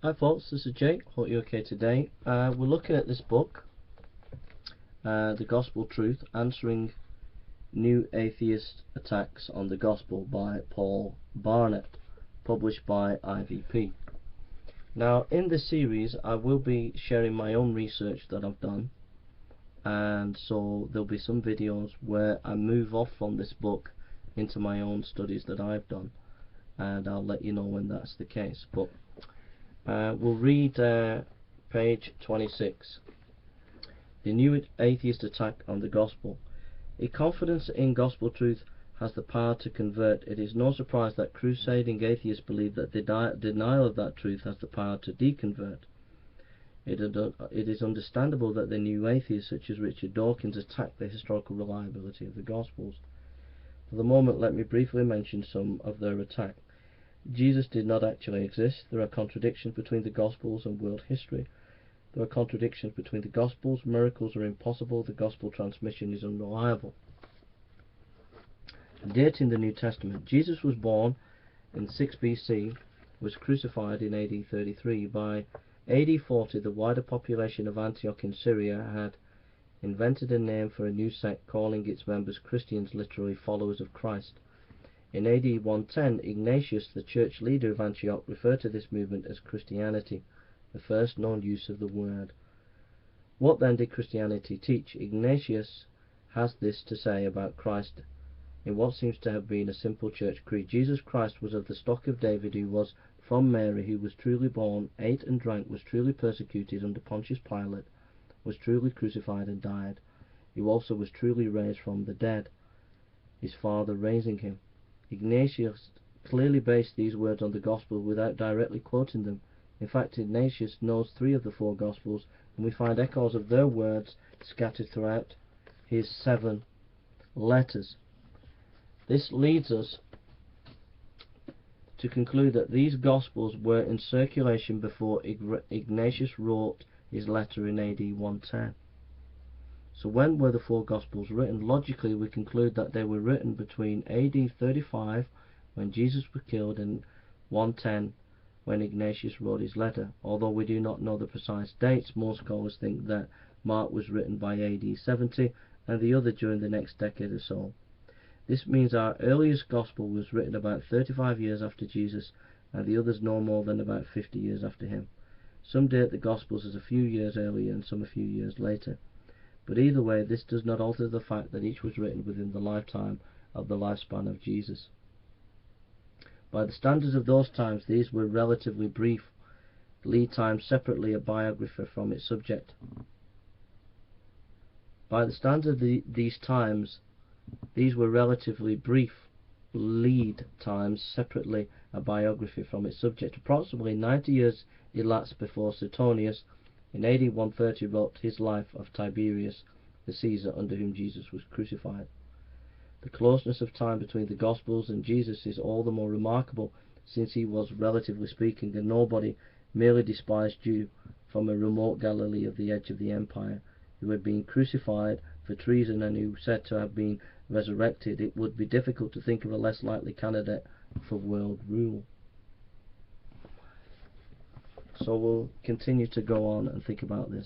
Hi folks, this is Jake. Hope you're okay today. We're looking at this book, The Gospel Truth, Answering New Atheist Attacks on the Gospel by Paul Barnett, published by IVP. Now in this series I will be sharing my own research that I've done, and so there'll be some videos where I move off from this book into my own studies that I've done, and I'll let you know when that's the case. But we'll read page 26. The New Atheist Attack on the Gospel. A confidence in gospel truth has the power to convert. It is no surprise that crusading atheists believe that denial of that truth has the power to deconvert. It is understandable that the new atheists such as Richard Dawkins attack the historical reliability of the Gospels. For the moment, let me briefly mention some of their attack. Jesus did not actually exist. There are contradictions between the Gospels and world history. There are contradictions between the Gospels. Miracles are impossible. The Gospel transmission is unreliable. Dating the New Testament. Jesus was born in 6 BC, was crucified in AD 33. By AD 40, the wider population of Antioch in Syria had invented a name for a new sect, calling its members Christians, literally followers of Christ. In AD 110, Ignatius, the church leader of Antioch, referred to this movement as Christianity, the first known use of the word. What then did Christianity teach? Ignatius has this to say about Christ in what seems to have been a simple church creed. Jesus Christ was of the stock of David, who was from Mary, who was truly born, ate and drank, was truly persecuted under Pontius Pilate, was truly crucified and died. He also was truly raised from the dead, his Father raising him. Ignatius clearly based these words on the Gospel without directly quoting them. In fact, Ignatius knows 3 of the 4 Gospels, and we find echoes of their words scattered throughout his 7 letters. This leads us to conclude that these Gospels were in circulation before Ignatius wrote his letter in AD 110. So when were the 4 Gospels written? Logically, we conclude that they were written between AD 35, when Jesus was killed, and 110, when Ignatius wrote his letter. Although we do not know the precise dates, most scholars think that Mark was written by AD 70, and the other during the next decade or so. This means our earliest Gospel was written about 35 years after Jesus, and the others no more than about 50 years after him. Some date the Gospels as a few years earlier and some a few years later. But either way, this does not alter the fact that each was written within the lifetime of the lifespan of Jesus. By the standards of those times, these were relatively brief lead times, separately a biographer from its subject. By the standards of these times, these were relatively brief lead times, separately a biography from its subject. Approximately 90 years elapsed before Suetonius, in AD 130, wrote his life of Tiberius, the Caesar under whom Jesus was crucified. The closeness of time between the Gospels and Jesus is all the more remarkable, since he was, relatively speaking, a nobody, merely despised Jew from a remote Galilee of the edge of the empire, who had been crucified for treason and who said to have been resurrected. It would be difficult to think of a less likely candidate for world rule. So we'll continue to go on and think about this.